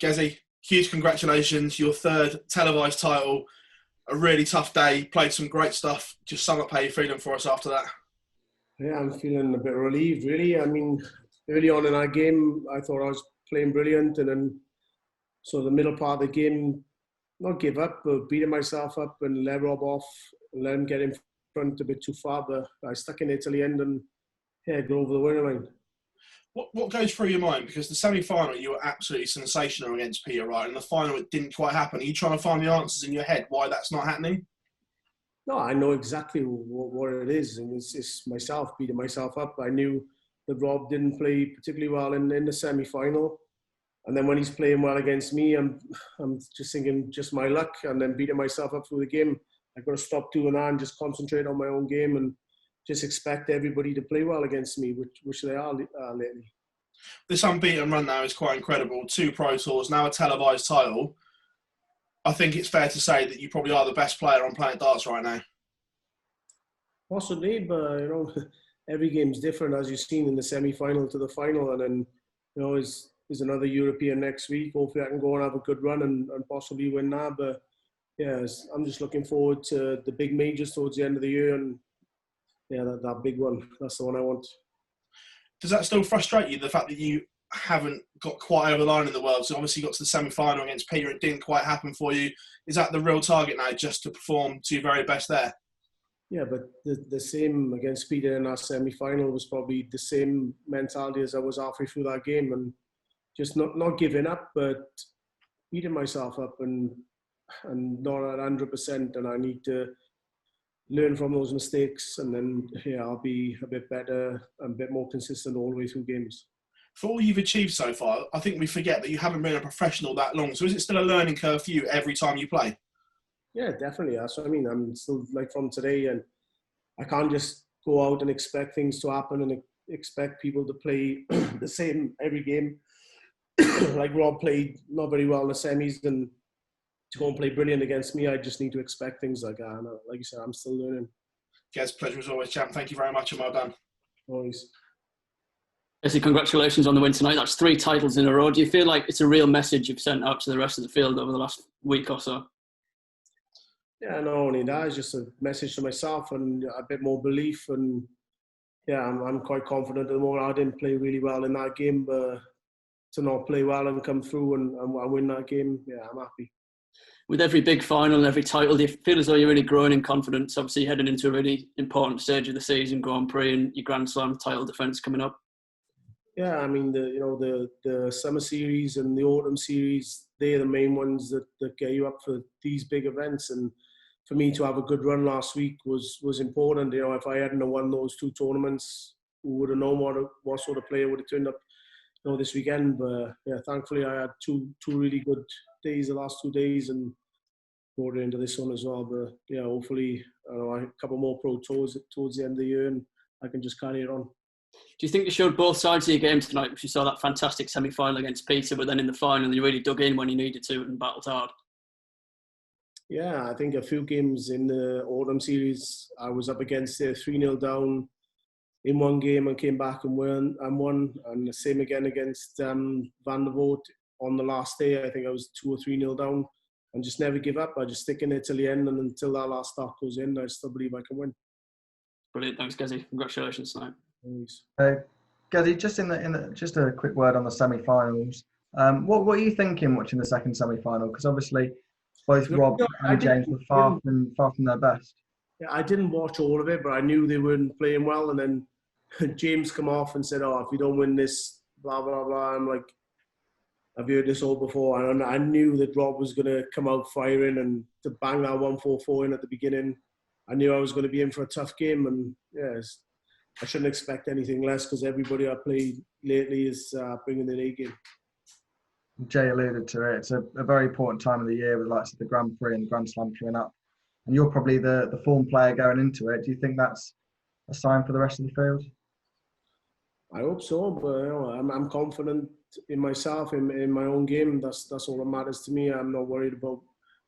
Gezi, huge congratulations. Your third televised title. A really tough day. Played some great stuff. Just sum up how you're feeling for us after that. Yeah, I'm feeling a bit relieved, really. I mean, early on in our game, I thought I was playing brilliant. And then, so the middle part of the game, not give up, but beating myself up and let Rob off and let him get in front a bit too far. But I stuck in it till the end and, yeah, go over the winning line. What goes through your mind? Because the semi-final, you were absolutely sensational against Peter, right? In the final, it didn't quite happen. Are you trying to find the answers in your head why that's not happening? No, I know exactly what it is. And it's myself beating myself up. I knew that Rob didn't play particularly well in the semi-final. And then when he's playing well against me, I'm just thinking just my luck and then beating myself up through the game. I've got to stop doing that and just concentrate on my own game and just expect everybody to play well against me, which they are lately. This unbeaten run now is quite incredible. 2 Pro Tours, now a televised title. I think it's fair to say that you probably are the best player on Planet Darts right now. Possibly, but every game's different, as you've seen in the semi-final to the final, and then is another European next week. Hopefully, I can go and have a good run and possibly win that. But yeah, I'm just looking forward to the big majors towards the end of the year, and yeah, that big one. That's the one I want. Does that still frustrate you, the fact that you haven't got quite over the line in the world? So obviously you got to the semi-final against Peter, it didn't quite happen for you. Is that the real target now, just to perform to your very best there? Yeah, but the same against Peter in our semi-final was probably the same mentality as I was halfway through that game, and just not giving up, but beating myself up and not at 100%, and I need to learn from those mistakes, and then I'll be a bit better and a bit more consistent all the way through games. For all you've achieved so far, I think we forget that you haven't been a professional that long. So is it still a learning curve for you every time you play? Yeah, definitely. That's what I mean. I'm still like from today, and I can't just go out and expect things to happen and expect people to play the same every game. Like Rob played not very well in the semis, and to go and play brilliant against me, I just need to expect things like that. And like you said, I'm still learning. Yes, pleasure as always, champ. Thank you very much and well done. Always. Jesse, congratulations on the win tonight. That's 3 titles in a row. Do you feel like it's a real message you've sent out to the rest of the field over the last week or so? Yeah, not only that, it's just a message to myself and a bit more belief. And yeah, I'm quite confident at the moment. I didn't play really well in that game, but to not play well and come through and win that game, yeah, I'm happy. With every big final and every title, do you feel as though you're really growing in confidence? Obviously, heading into a really important stage of the season, Grand Prix and your Grand Slam title defence coming up. Yeah, I mean, the summer series and the autumn series, they're the main ones that get you up for these big events. And for me to have a good run last week was important. If I hadn't won those 2 tournaments, who would have known what sort of player would have turned up this weekend. But yeah, thankfully I had two really good days the last 2 days and brought it into this one as well. But yeah, hopefully a couple more pro tours towards the end of the year and I can just carry it on. Do you think you showed both sides of your game tonight? Because you saw that fantastic semi-final against Peter, but then in the final you really dug in when you needed to and battled hard. Yeah, I think a few games in the autumn series I was up against 3-0 down in one game and came back and won. And the same again against Van der Voort on the last day. I think I was 2 or 3-0 down and just never give up. I just stick in it till the end, and until that last start goes in, I still believe I can win. Brilliant, thanks, Gezi. Congratulations tonight. Gezi, just a quick word on the semi-finals. What are you thinking watching the second semi-final? Because obviously both Rob and James were far from their best. Yeah, I didn't watch all of it, but I knew they weren't playing well. And then James come off and said, "Oh, if you don't win this, blah blah blah." I'm like, I've heard this all before, and I knew that Rob was going to come out firing and to bang that 1-4-4 in at the beginning. I knew I was going to be in for a tough game, and yes, I shouldn't expect anything less because everybody I played lately is bringing their A game. Jay alluded to it. It's a very important time of the year with likes of the Grand Prix and the Grand Slam coming up. And you're probably the form player going into it. Do you think that's a sign for the rest of the field? I hope so, but I'm confident in myself, in my own game. That's all that matters to me. I'm not worried about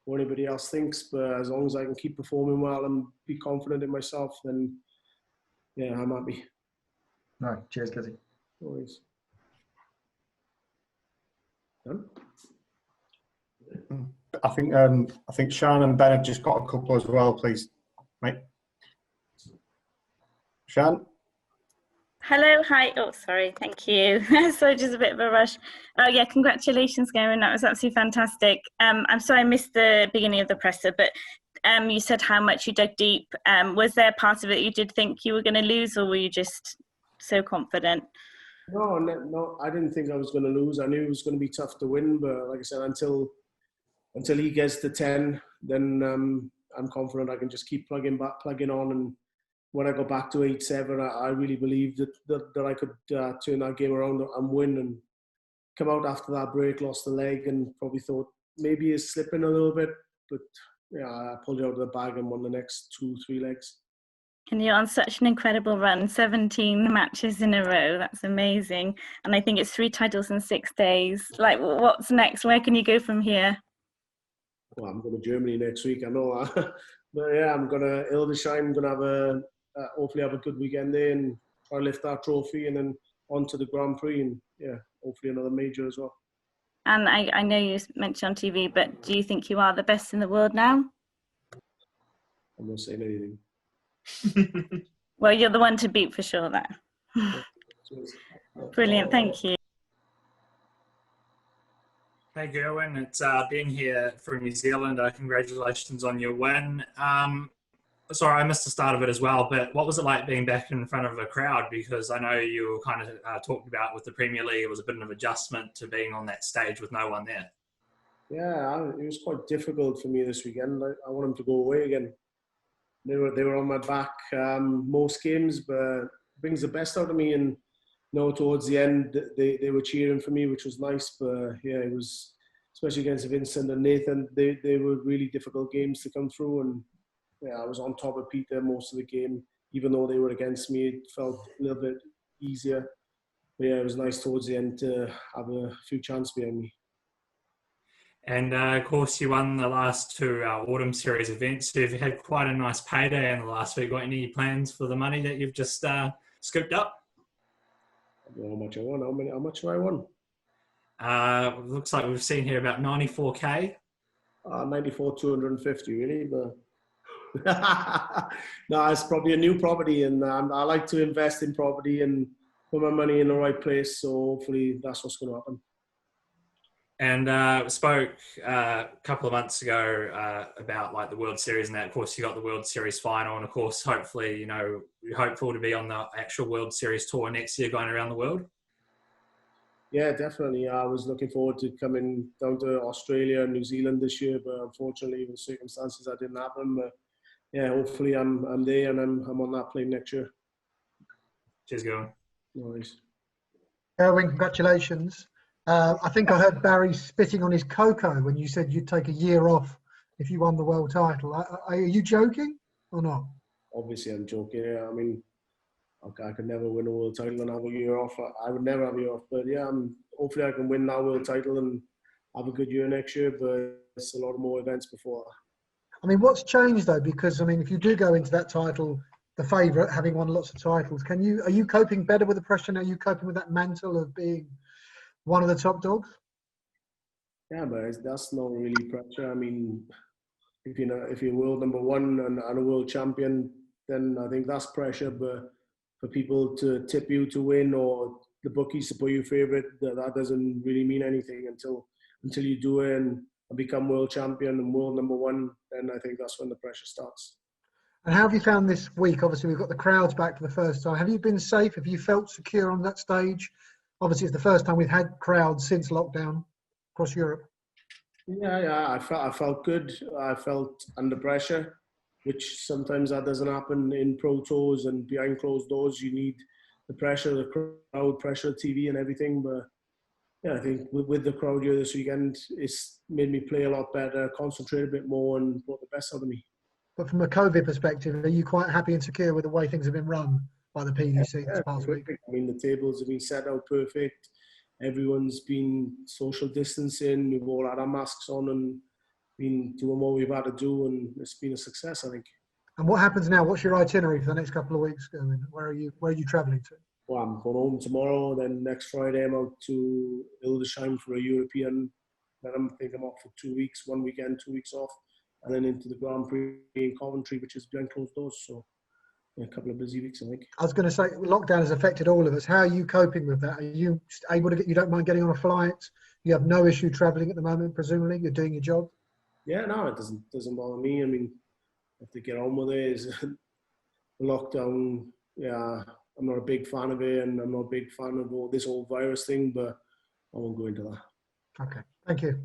what anybody else thinks, but as long as I can keep performing well and be confident in myself, then yeah, I'm happy. All right, cheers, Gezi. Always. Done? I think Sean and Ben have just got a couple as well, please, mate. Sean? Hello, hi. Oh, sorry, thank you. So just a bit of a rush. Oh yeah, congratulations, Gerwyn. That was absolutely fantastic. I'm sorry I missed the beginning of the presser, but you said how much you dug deep. Was there part of it you did think you were going to lose, or were you just so confident? No, I didn't think I was going to lose. I knew it was going to be tough to win, but like I said, until he gets to 10, then I'm confident I can just keep plugging on, and when I go back to 8-7, I really believed that I could turn that game around and win, and come out after that break, lost the leg, and probably thought maybe he's slipping a little bit, but yeah, I pulled it out of the bag and won the next 2-3 legs. And you're on such an incredible run, 17 matches in a row. That's amazing. And I think it's 3 titles in 6 days. Like, what's next? Where can you go from here? Well, I'm going to Germany next week, I know. But yeah, I'm going to Hildesheim. I'm going to hopefully have a good weekend there and try to lift that trophy, and then on to the Grand Prix, and yeah, hopefully another major as well. And I know you mentioned on TV, but do you think you are the best in the world now? I'm not saying anything. Well, you're the one to beat for sure there. Brilliant, thank you. Hey Gerwyn, it's Ben here from New Zealand. Congratulations on your win. Sorry, I missed the start of it as well, but what was it like being back in front of a crowd? Because I know you were kind of talked about with the Premier League, it was a bit of an adjustment to being on that stage with no one there. Yeah, it was quite difficult for me this weekend. I want them to go away again. They were on my back most games, but brings the best out of me. And towards the end, they were cheering for me, which was nice. But yeah, it was, especially against Vincent and Nathan, they were really difficult games to come through. And yeah, I was on top of Peter most of the game, even though they were against me. It felt a little bit easier. But yeah, it was nice towards the end to have a few chances behind me. And of course, you won the last 2 Autumn Series events. So you've had quite a nice payday in the last week. Got any plans for the money that you've just scooped up? I don't know how much I won. How much have I won? Looks like we've seen here about 94k. 94,250 really, but no, it's probably a new property, and I like to invest in property and put my money in the right place. So hopefully that's what's going to happen. And we spoke a couple of months ago about like the World Series and that. Of course, you got the World Series final, and of course, hopefully, you're hopeful to be on the actual World Series tour next year, going around the world. Yeah, definitely. I was looking forward to coming down to Australia and New Zealand this year, but unfortunately, with circumstances, that didn't happen. But yeah, hopefully, I'm there and I'm on that plane next year. Cheers, Gerwyn. No worries. Gerwyn, congratulations. I think I heard Barry spitting on his cocoa when you said you'd take a year off if you won the world title. Are you joking or not? Obviously, I'm joking. Yeah, I mean, I could never win a world title and have a year off. I would never have a year off. But yeah, hopefully I can win that world title and have a good year next year. But it's a lot more events before. I mean, what's changed though? Because I mean, if you do go into that title, the favourite, having won lots of titles, are you coping better with the pressure now? Are you coping with that mantle of being one of the top dogs? Yeah, but that's not really pressure. I mean, if you're world number 1 and a world champion, then I think that's pressure. But for people to tip you to win or the bookies to put you favourite, that doesn't really mean anything until you do it and become world champion and world number 1. Then I think that's when the pressure starts. And how have you found this week? Obviously, we've got the crowds back for the first time. Have you been safe? Have you felt secure on that stage? Obviously, it's the first time we've had crowds since lockdown across Europe. Yeah, I felt good. I felt under pressure, which sometimes that doesn't happen in pro tours and behind closed doors. You need the pressure, the crowd pressure, TV and everything. But yeah, I think with the crowd here this weekend, it's made me play a lot better, concentrate a bit more, and brought the best out of me. But from a COVID perspective, are you quite happy and secure with the way things have been run by the PDC this past week? I mean, the tables have been set out perfect. Everyone's been social distancing. We've all had our masks on and been doing what we've had to do, and it's been a success, I think. And what happens now? What's your itinerary for the next couple of weeks? Where are you travelling to? Well, I'm going home tomorrow. Then next Friday, I'm out to Hildesheim for a European Then I'm off for 2 weeks, 1 weekend, 2 weeks off, and then into the Grand Prix in Coventry, which is behind closed doors. So yeah, a couple of busy weeks, I think. I was going to say, lockdown has affected all of us. How are you coping with that? Are you able to you don't mind getting on a flight? You have no issue travelling at the moment, presumably? You're doing your job? Yeah, no, it doesn't bother me. I mean, I have to get on with it. Is lockdown, yeah, I'm not a big fan of it, and I'm not a big fan of this whole virus thing, but I won't go into that. Okay, thank you.